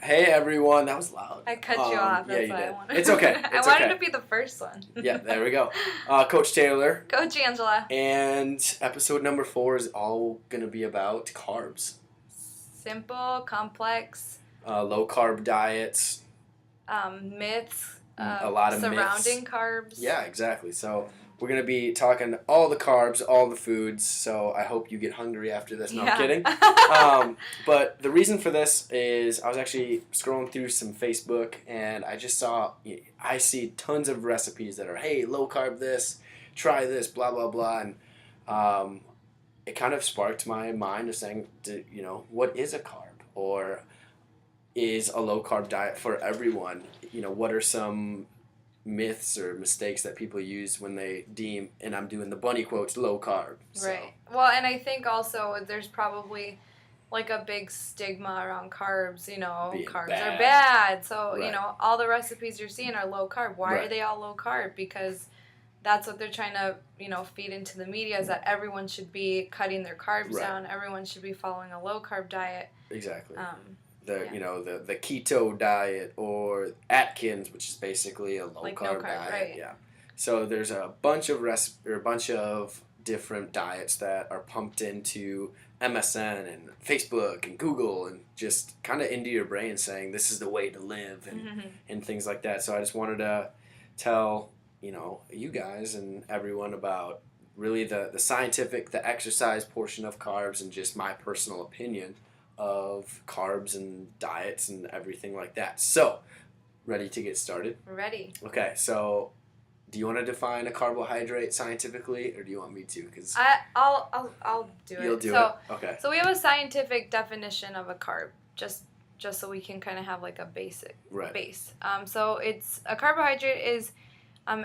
Hey everyone, that was loud. I cut you off. Yeah, That's you why did. I wanted. It's okay. I wanted to be the first one. Yeah, there we go. Coach Taylor. Coach Angela. And episode number 4 is all going to be about carbs. Simple, complex. Low carb diets. Myths. A lot of surrounding myths. Carbs. Yeah, exactly. So we're going to be talking all the carbs, all the foods. So I hope you get hungry after this. No, I'm kidding. But the reason for this is I was actually scrolling through some Facebook and I see tons of recipes that are, hey, low carb this, try this, blah, blah, blah. And it kind of sparked my mind of saying, what is a carb? Or is a low carb diet for everyone? What are some myths or mistakes that people use when they deem, and I'm doing the bunny quotes, low carb. So. Right. Well, and I think also there's probably like a big stigma around carbs, Being carbs bad. are bad. So, Right. All the recipes you're seeing are low carb. Why Right. are they all low carb? Because that's what they're trying to, feed into the media, is that everyone should be cutting their carbs Right. down. Everyone should be following a low carb diet. Exactly. Yeah. The keto diet or Atkins, which is basically a low Like carb no carb, diet. right. Yeah. So there's a bunch of different diets that are pumped into MSN and Facebook and Google and just kind of into your brain saying this is the way to live and things like that. So I just wanted to tell you guys and everyone about really the scientific, the exercise portion of carbs and just my personal opinion of carbs and diets and everything like that. So, ready to get started? Ready. Okay, so do you want to define a carbohydrate scientifically, or do you want me to? Because I'll do it. You'll do it. Okay. So we have a scientific definition of a carb, just so we can kind of have like a basic base. So it's a carbohydrate is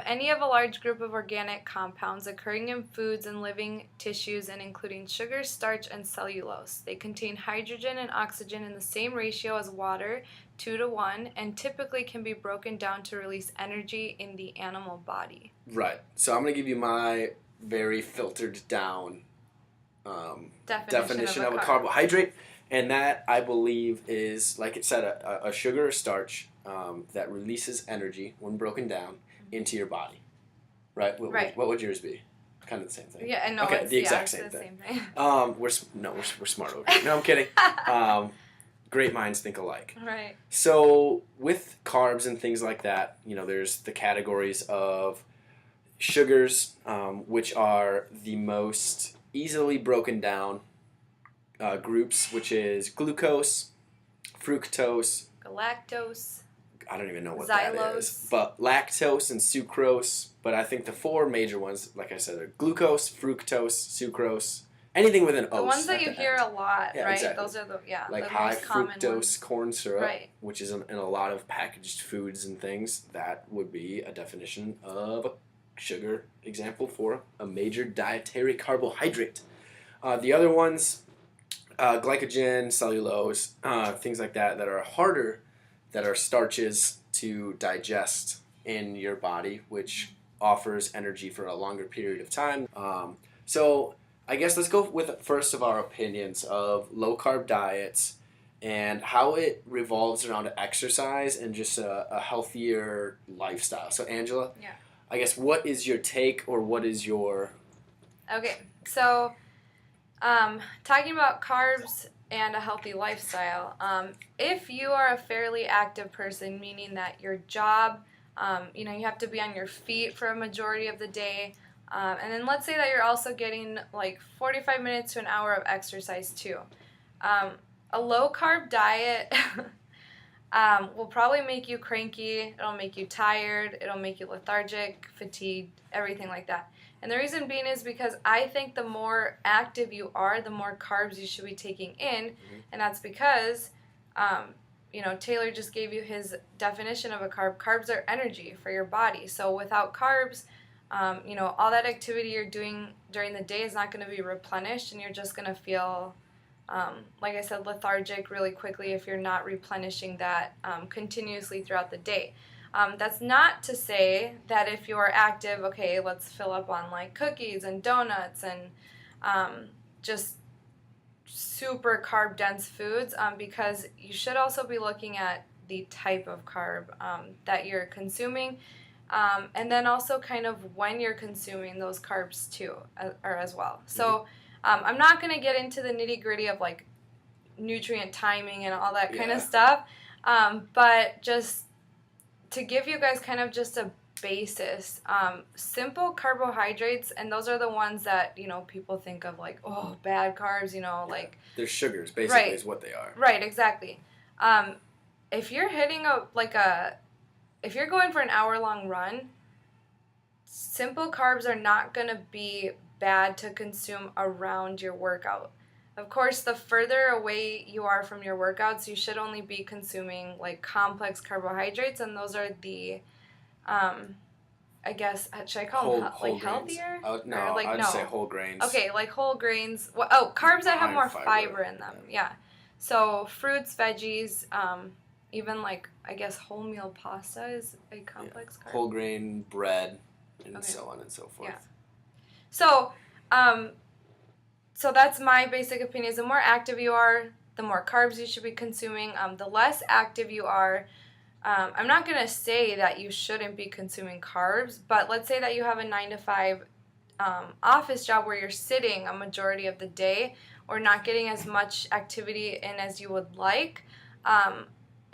any of a large group of organic compounds occurring in foods and living tissues and including sugar, starch, and cellulose. They contain hydrogen and oxygen in the same ratio as water, 2-to-1, and typically can be broken down to release energy in the animal body. Right. So I'm going to give you my very filtered down definition of a carbohydrate. And that, I believe, is, like it said, a sugar or starch that releases energy when broken down into your body, right? What would yours be? Kind of the same thing. Yeah, no, okay, it's the exact same thing. We're smart over here. No, I'm kidding. Great minds think alike. Right. So with carbs and things like that, there's the categories of sugars, which are the most easily broken down groups, which is glucose, fructose, galactose. I don't even know what xylose. that is. But lactose and sucrose. But I think the 4 major ones, like I said, are glucose, fructose, sucrose, anything with an O. The ones that you hear a lot, yeah, right? Exactly. Those are the like the high most common fructose ones. Corn syrup, right. Which is in a lot of packaged foods and things. That would be a definition of a sugar example for a major dietary carbohydrate. The other ones, glycogen, cellulose, things like that are harder, that are starches to digest in your body, which offers energy for a longer period of time. So I guess let's go with first of our opinions of low carb diets and how it revolves around exercise and just a healthier lifestyle. So Angela, yeah. I guess what is your take or what is your... Okay, so talking about carbs and a healthy lifestyle. If you are a fairly active person, meaning that your job, you have to be on your feet for a majority of the day, and then let's say that you're also getting like 45 minutes to an hour of exercise too. A low carb diet will probably make you cranky, it'll make you tired, it'll make you lethargic, fatigued, everything like that. And the reason being is because I think the more active you are, the more carbs you should be taking in. And that's because, Taylor just gave you his definition of a carb. Carbs are energy for your body. So without carbs, all that activity you're doing during the day is not going to be replenished, and you're just going to feel, like I said, lethargic really quickly if you're not replenishing that continuously throughout the day. That's not to say that if you're active, okay, let's fill up on like cookies and donuts and just super carb dense foods, because you should also be looking at the type of carb that you're consuming, and then also kind of when you're consuming those carbs too, or as well. So I'm not going to get into the nitty gritty of like nutrient timing and all that kind of stuff, but just to give you guys kind of just a basis, simple carbohydrates, and those are the ones that, you know, people think of like, oh, bad carbs, you know, like they're sugars basically, is what they are. Right, exactly. If you're hitting if you're going for an hour-long run, simple carbs are not going to be bad to consume around your workout. Of course, the further away you are from your workouts, you should only be consuming like complex carbohydrates, and those are the, I guess, should I call them whole healthier? I'd say whole grains. Okay, like whole grains. Carbs that have more fiber in them. Yeah. So fruits, veggies, even like, I guess, wholemeal pasta is a complex carb. Whole grain bread, and so on and so forth. Yeah. So, so that's my basic opinion. The more active you are, the more carbs you should be consuming. The less active you are, I'm not going to say that you shouldn't be consuming carbs, but let's say that you have a 9-to-5 office job where you're sitting a majority of the day or not getting as much activity in as you would like.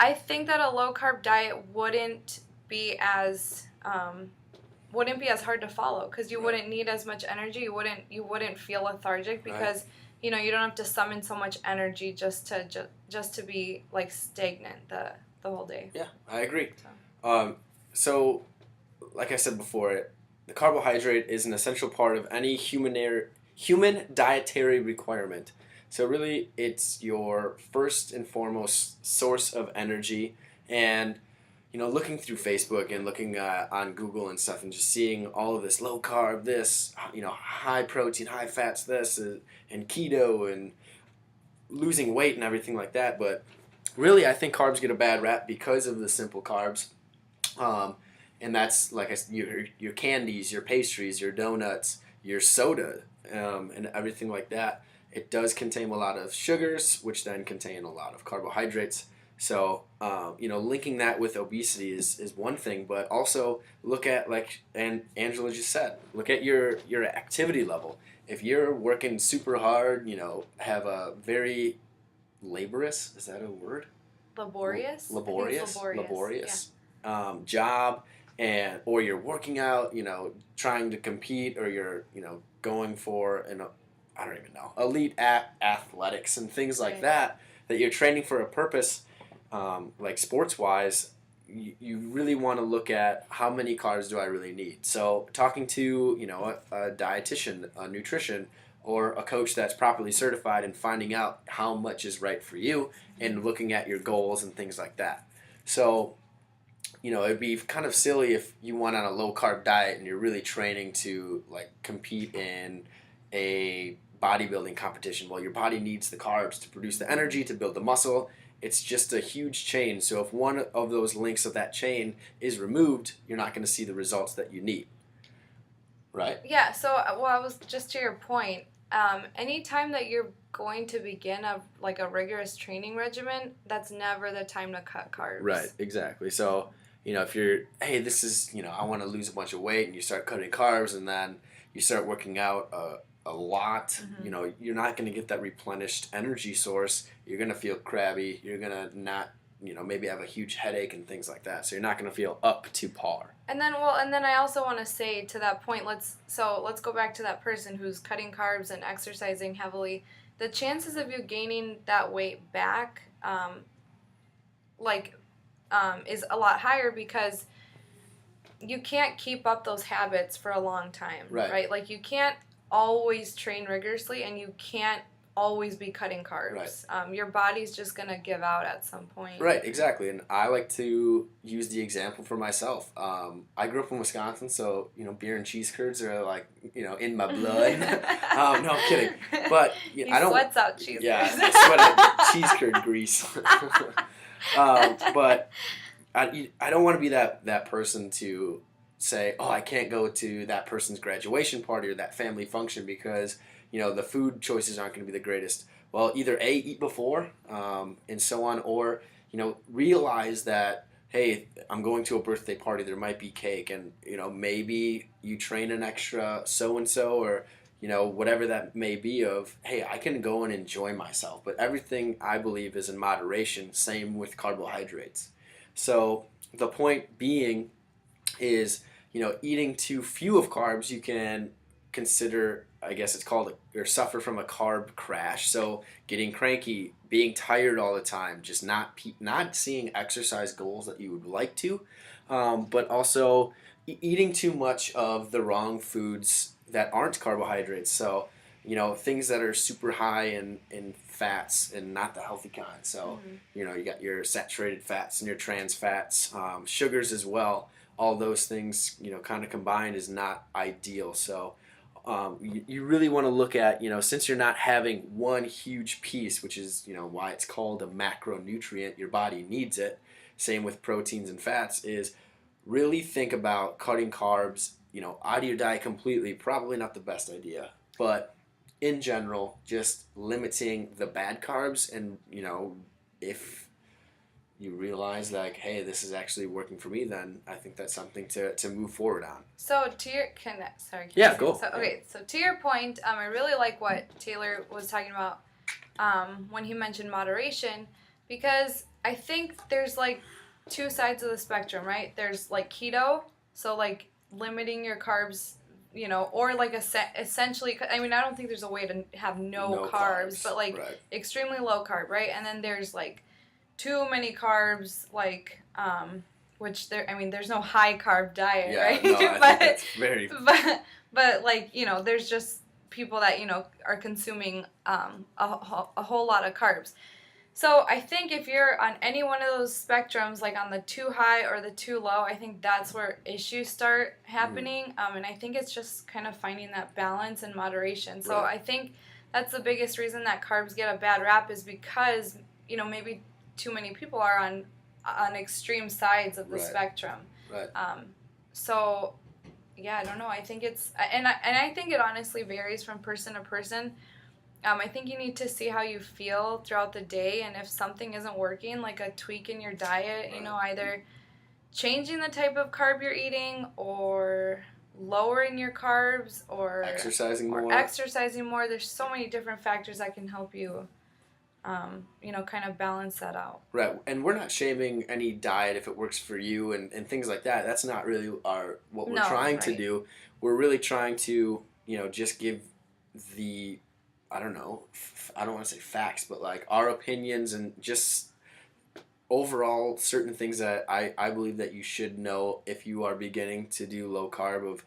I think that a low-carb diet wouldn't be as hard to follow, because you wouldn't need as much energy. You wouldn't feel lethargic because you know, you don't have to summon so much energy just to be like stagnant the whole day. Yeah, I agree. So like I said before, the carbohydrate is an essential part of any human dietary requirement. So really, it's your first and foremost source of energy. And you know, looking through Facebook and looking on Google and stuff, and just seeing all of this low carb, this, you know, high protein, high fats, this, and keto, and losing weight and everything like that. But really, I think carbs get a bad rap because of the simple carbs, and that's like your candies, your pastries, your donuts, your soda, and everything like that. It does contain a lot of sugars, which then contain a lot of carbohydrates. So, you know, linking that with obesity is one thing, but also look at, like, and Angela just said, look at your activity level. If you're working super hard, you know, have a very laborious, is that a word? Laborious? Laborious job, or you're working out, you know, trying to compete, or you're, you know, going for I don't even know, elite athletics and things like that you're training for a purpose, like sports-wise, you really want to look at how many carbs do I really need. So talking to, you know, a dietitian, a nutrition, or a coach that's properly certified, and finding out how much is right for you, and looking at your goals and things like that. So, you know, it'd be kind of silly if you went on a low-carb diet and you're really training to, like, compete in a bodybuilding competition. Well, your body needs the carbs to produce the energy to build the muscle. It's just a huge chain. So if one of those links of that chain is removed, you're not going to see the results that you need. Right? Yeah. So, well, I was just to your point. Anytime that you're going to begin a rigorous training regimen, that's never the time to cut carbs. Right. Exactly. So, you know, if you're, hey, this is, you know, I want to lose a bunch of weight, and you start cutting carbs, and then you start working out a lot, you know, you're not going to get that replenished energy source. You're going to feel crabby. You're going to not, you know, maybe have a huge headache and things like that. So you're not going to feel up to par. And then I also want to say to that point, let's go back to that person who's cutting carbs and exercising heavily. The chances of you gaining that weight back, is a lot higher, because you can't keep up those habits for a long time, right? Like, you can't always train rigorously, and you can't always be cutting carbs. Your body's just going to give out at some point. Right, exactly. And I like to use the example for myself. I grew up in Wisconsin, so, you know, beer and cheese curds are, like, you know, in my blood. No, I'm kidding. But you know, I don't sweats out cheese curds. Yeah, I sweat out cheese curd grease. But I don't want to be that person to say, oh, I can't go to that person's graduation party or that family function because, you know, the food choices aren't going to be the greatest. well, either A, eat before, and so on, or, realize that, hey, I'm going to a birthday party, there might be cake, and, maybe you train an extra so-and-so, or, whatever that may be of, hey, I can go and enjoy myself. But everything, I believe, is in moderation, same with carbohydrates. So the point being is, eating too few of carbs, you can consider, I guess it's called, or suffer from a carb crash. So getting cranky, being tired all the time, just not seeing exercise goals that you would like to, but also eating too much of the wrong foods that aren't carbohydrates. So, things that are super high in fats and not the healthy kind. So, you got your saturated fats and your trans fats, sugars as well. All those things, kind of combined is not ideal. So, you really want to look at, since you're not having one huge piece, which is, why it's called a macronutrient, your body needs it. Same with proteins and fats, is really think about cutting carbs, out of your diet completely. Probably not the best idea, but in general, just limiting the bad carbs. And, if you realize like, hey, this is actually working for me, then I think that's something to move forward on. So to your yeah, go. So okay, so to your point, I really like what Taylor was talking about when he mentioned moderation, because I think there's like two sides of the spectrum, right? There's like keto, so like limiting your carbs, or like essentially, I mean, I don't think there's a way to have no carbs, but like right. Extremely low carb, right? And then there's like too many carbs, like which there's no high carb diet, right? No, I think that's very. But like there's just people that are consuming a whole lot of carbs. So I think if you're on any one of those spectrums, like on the too high or the too low, I think that's where issues start happening. And I think it's just kind of finding that balance and moderation. So right. I think that's the biggest reason that carbs get a bad rap, is because maybe too many people are on extreme sides of the right. spectrum. Right. So yeah, I don't know. I think it's and I think it honestly varies from person to person. I think you need to see how you feel throughout the day, and if something isn't working, like a tweak in your diet, either changing the type of carb you're eating, or lowering your carbs, or exercising more. There's so many different factors that can help you, kind of balance that out. Right, and we're not shaming any diet if it works for you and things like that. That's not really what we're trying to do. We're really trying to, just give the, I don't want to say facts, but like our opinions and just overall certain things that I believe that you should know if you are beginning to do low carb, of,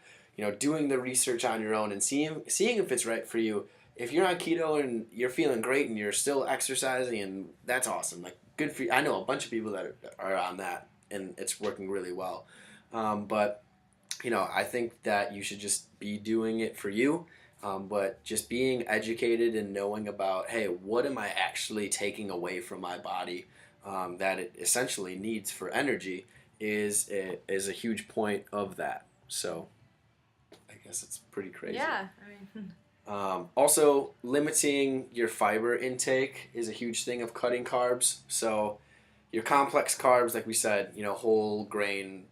doing the research on your own and seeing if it's right for you. If you're on keto and you're feeling great and you're still exercising, and that's awesome, like good for you. I know a bunch of people that are on that and it's working really well. But, I think that you should just be doing it for you. But just being educated and knowing about, hey, what am I actually taking away from my body that it essentially needs for energy is a huge point of that. So I guess it's pretty crazy. Yeah, also, limiting your fiber intake is a huge thing of cutting carbs. So your complex carbs, like we said, whole grain,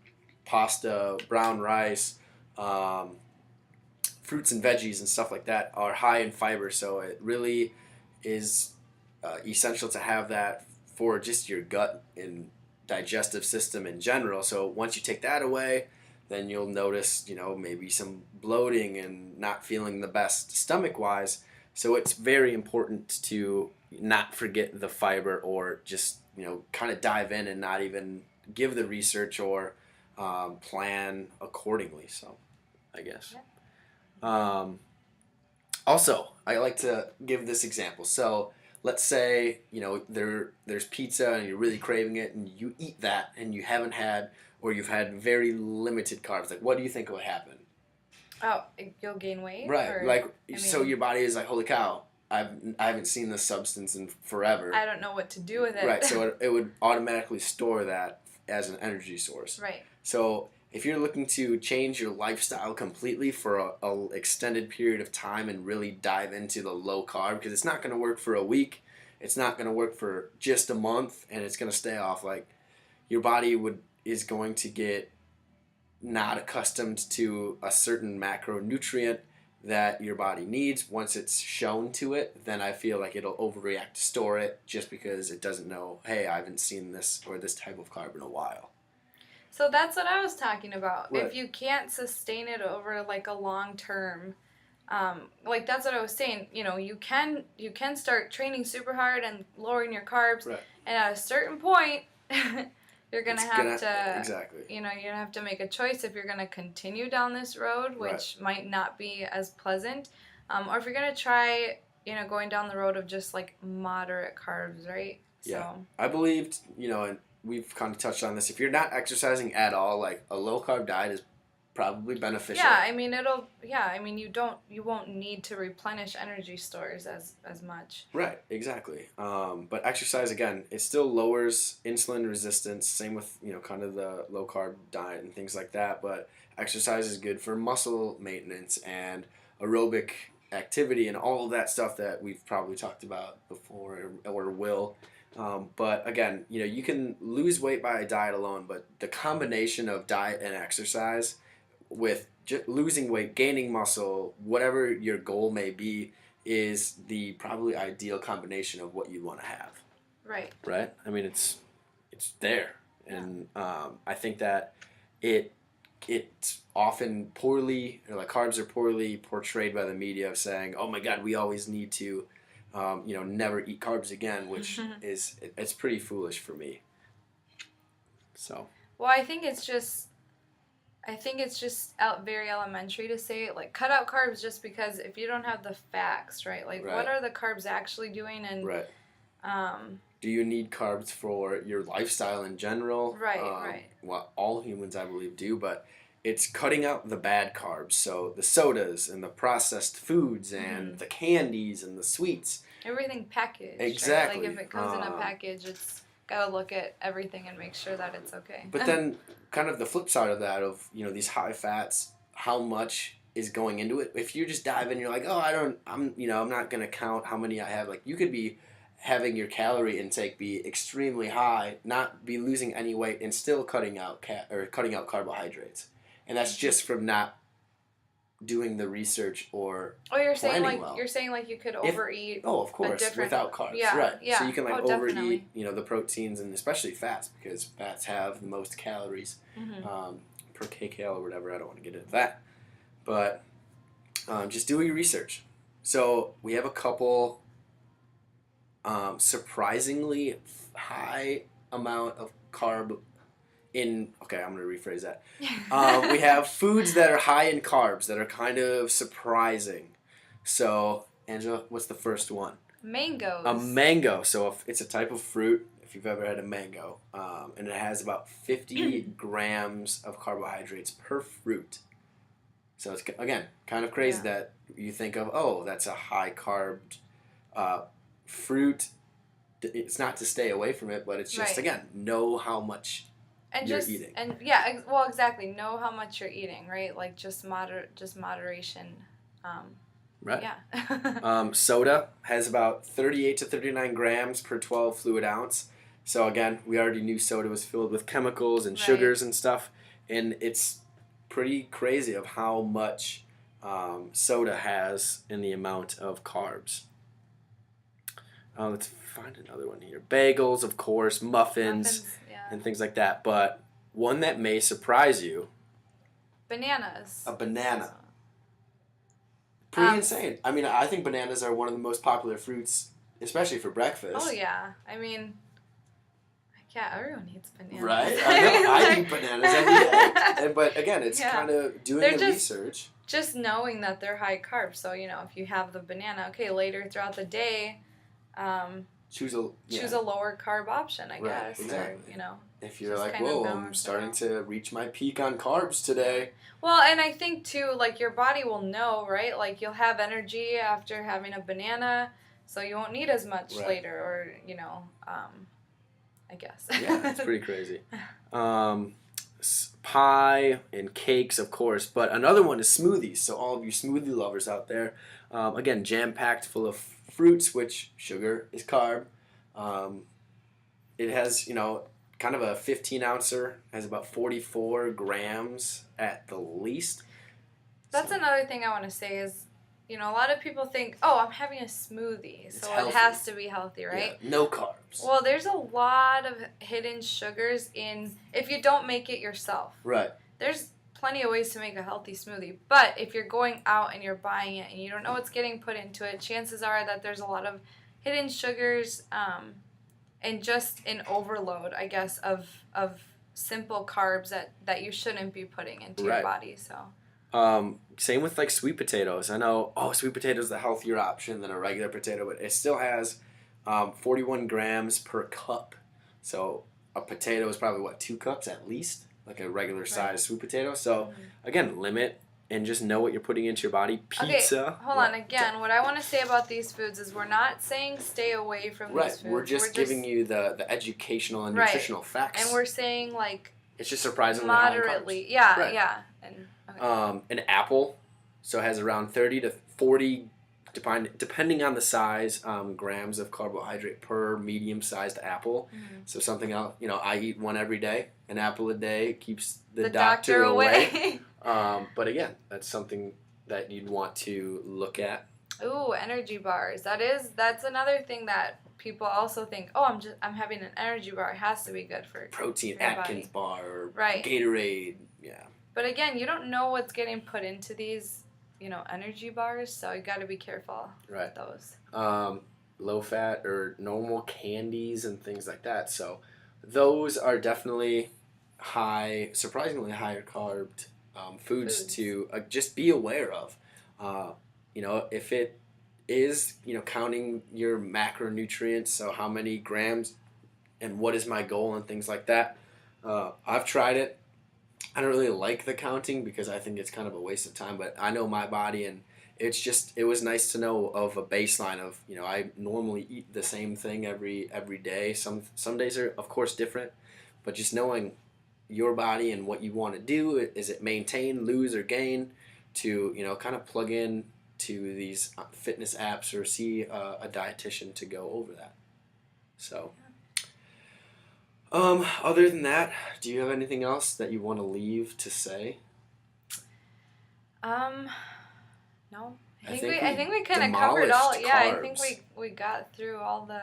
pasta, brown rice, fruits and veggies and stuff like that are high in fiber. So it really is essential to have that for just your gut and digestive system in general. So once you take that away, then you'll notice, maybe some bloating and not feeling the best stomach-wise. So it's very important to not forget the fiber, or just, kind of dive in and not even give the research or plan accordingly. So I guess. Yeah. Also, I like to give this example. So let's say, there's pizza and you're really craving it, and you eat that and you haven't had, or you've had very limited carbs. Like, what do you think will happen? Oh, you'll gain weight? Right. So your body is like, holy cow, I haven't seen this substance in forever. I don't know what to do with it. Right, so it would automatically store that as an energy source. Right. So if you're looking to change your lifestyle completely for a extended period of time and really dive into the low carb, because it's not going to work for a week, it's not going to work for just a month, and it's going to stay off. Like, your body is going to get not accustomed to a certain macronutrient that your body needs. Once it's shown to it, then I feel like it'll overreact to store it just because it doesn't know, hey, I haven't seen this or this type of carb in a while. So that's what I was talking about. Right. If you can't sustain it over like a long term, like that's what I was saying. You know, you can start training super hard and lowering your carbs, Right. and at a certain point, you're gonna have to exactly. You know, you're gonna have to make a choice if you're gonna continue down this road, which might not be as pleasant, or if you're gonna try, you know, going down the road of just like moderate carbs, right? Yeah. So I believed, you know, and we've kind of touched on this. If you're not exercising at all, like a low carb diet is probably beneficial. yeah, I mean you won't need to replenish energy stores as much. Right, exactly. But exercise, again, it still lowers insulin resistance. Same with, you know, kind of the low carb diet and things like that. But exercise is good for muscle maintenance and aerobic activity and all of that stuff that we've probably talked about before or will. But again, you know, you can lose weight by a diet alone, but the combination of diet and exercise with losing weight, gaining muscle, whatever your goal may be, is the probably ideal combination of what you want to have. Right. Right? I mean, it's there. And I think that it's often poorly, or like carbs are poorly portrayed by the media of saying, oh my God, we always need to, you know, never eat carbs again, which it's pretty foolish for me. So. Well, I think it's just very elementary to say, like, cut out carbs just because if you don't have the facts, right? Like, what are the carbs actually doing? And right. Do you need carbs for your lifestyle in general? Right. Well, all humans, I believe, do, but it's cutting out the bad carbs. So the sodas and the processed foods and the candies and the sweets. Everything packaged. Exactly. Right? Like, if it comes in a package, it's got to look at everything and make sure that it's okay. But then kind of the flip side of that, of, you know, these high fats, how much is going into it? If you just dive in, you're like, oh, I'm not going to count how many I have. Like, you could be having your calorie intake be extremely high, not be losing any weight, and still cutting out carbohydrates. And that's just from not doing the research or you're saying well. You could overeat. Of course, without carbs, right? Yeah. So you can overeat, definitely. You know, the proteins and especially fats, because fats have the most calories per kcal or whatever. I don't want to get into that, but just do your research. So we have a couple surprisingly high amount of carb. I'm going to rephrase that. We have foods that are high in carbs that are kind of surprising. So, Angela, what's the first one? Mangoes. A mango. So if it's a type of fruit, if you've ever had a mango, and it has about 50 grams of carbohydrates per fruit. So it's, again, kind of crazy that you think of, oh, that's a high carb fruit. It's not to stay away from it, but it's just, again, know how much you're eating. And exactly. Know how much you're eating, right? Like just moderation. Right. Yeah. Soda has about 38 to 39 grams per 12 fluid ounce. So again, we already knew soda was filled with chemicals and sugars and stuff, and it's pretty crazy of how much soda has in the amount of carbs. Let's find another one here. Bagels, of course, muffins and things like that. But one that may surprise you. Bananas. A banana. Pretty insane. I mean, I think bananas are one of the most popular fruits, especially for breakfast. Oh, yeah. I mean, everyone eats bananas. Right? I know. I eat bananas every day. But again, it's kind of doing the research. Just knowing that they're high carb. So, you know, if you have the banana, later throughout the day, choose a lower carb option, I guess. Exactly. Or, you know, if you're like, whoa, I'm starting to reach my peak on carbs today. Well, and I think too, like, your body will know, right? Like, you'll have energy after having a banana, so you won't need as much later, or, you know, I guess. Yeah, that's pretty crazy. pie and cakes, of course. But another one is smoothies. So all of you smoothie lovers out there, again, jam-packed full of fruits, which sugar is carb. It has, kind of a 15-ouncer, has about 44 grams at the least. That's another thing I want to say is, a lot of people think, oh, I'm having a smoothie, so it has to be healthy, right? Yeah, no carbs. Well, there's a lot of hidden sugars if you don't make it yourself. Right. There's plenty of ways to make a healthy smoothie, but if you're going out and you're buying it and you don't know what's getting put into it, chances are that there's a lot of hidden sugars and just an overload, I guess, of simple carbs that you shouldn't be putting into your body, so... Same with like sweet potatoes. I know, sweet potato is the healthier option than a regular potato, but it still has 41 grams per cup. So a potato is probably 2 cups at least, like a regular size sweet potato. So again, limit and just know what you're putting into your body. Pizza. Okay, hold on. Again, what I want to say about these foods is we're not saying stay away from these foods. We're just giving you the educational and nutritional facts. And we're saying it's just surprisingly moderately. high in carbs. Yeah. And an apple, so it has around 30 to 40, depending on the size, grams of carbohydrate per medium-sized apple. Mm-hmm. So something else, I eat one every day. An apple a day keeps the doctor away. But again, that's something that you'd want to look at. Ooh, energy bars. That's another thing that people also think, I'm having an energy bar. It has to be good for protein, your Atkins body. Bar, or Gatorade. Yeah. But again, you don't know what's getting put into these, energy bars, so you got to be careful with those. Low fat or normal candies and things like that. So those are definitely surprisingly higher carbed foods to just be aware of. If it is, counting your macronutrients, so how many grams and what is my goal and things like that. I've tried it. I don't really like the counting because I think it's kind of a waste of time, but I know my body, and it was nice to know of a baseline of, I normally eat the same thing every day. Some days are, of course, different, but just knowing your body and what you want to do, is it maintain, lose, or gain, to, kind of plug in to these fitness apps or see a dietitian to go over that. So... other than that, do you have anything else that you want to leave to say? No. I think we kind of covered all. Yeah, I think we got through all the.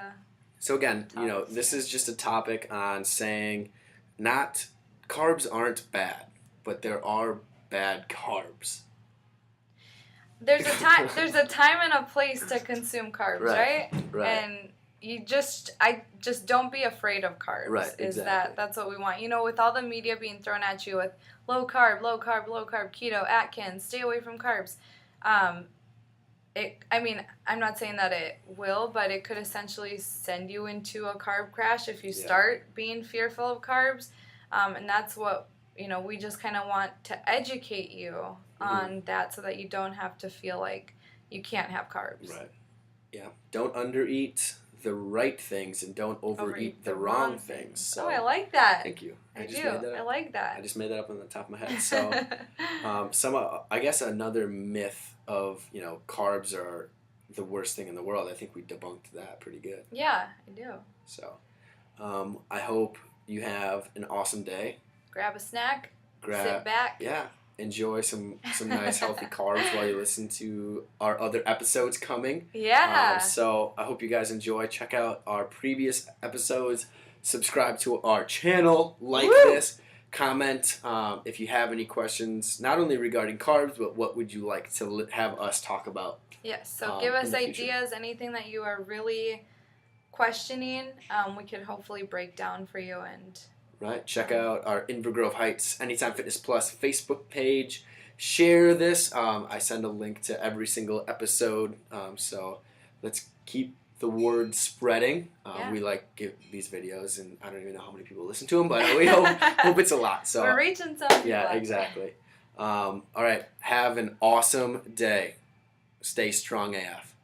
So again, this is just a topic on saying, carbs aren't bad, but there are bad carbs. There's a time and a place to consume carbs, right? Right. And I just don't be afraid of carbs. Right, exactly. That's what we want. With all the media being thrown at you with low carb, keto, Atkins, stay away from carbs. I'm not saying that it will, but it could essentially send you into a carb crash if you start being fearful of carbs. And that's what, we just kind of want to educate you on that so that you don't have to feel like you can't have carbs. Right. Yeah. Don't undereat the right things and don't overeat the wrong things. So, I like that. Thank you. I like that. I just made that up on the top of my head. So, I guess another myth of, carbs are the worst thing in the world. I think we debunked that pretty good. Yeah, I do. So, I hope you have an awesome day. Grab a snack. Sit back. Yeah. Enjoy some nice healthy carbs while you listen to our other episodes coming. Yeah. So I hope you guys enjoy. Check out our previous episodes. Subscribe to our channel. Like this. Comment if you have any questions, not only regarding carbs, but what would you like to have us talk about. Yes. So give us ideas, anything that you are really questioning. We could hopefully break down for you and... Right. Check out our Inver Grove Heights Anytime Fitness Plus Facebook page. Share this. I send a link to every single episode. So let's keep the word spreading. We give these videos, and I don't even know how many people listen to them, but we hope it's a lot. So we're reaching some people. Yeah, exactly. All right. Have an awesome day. Stay strong AF.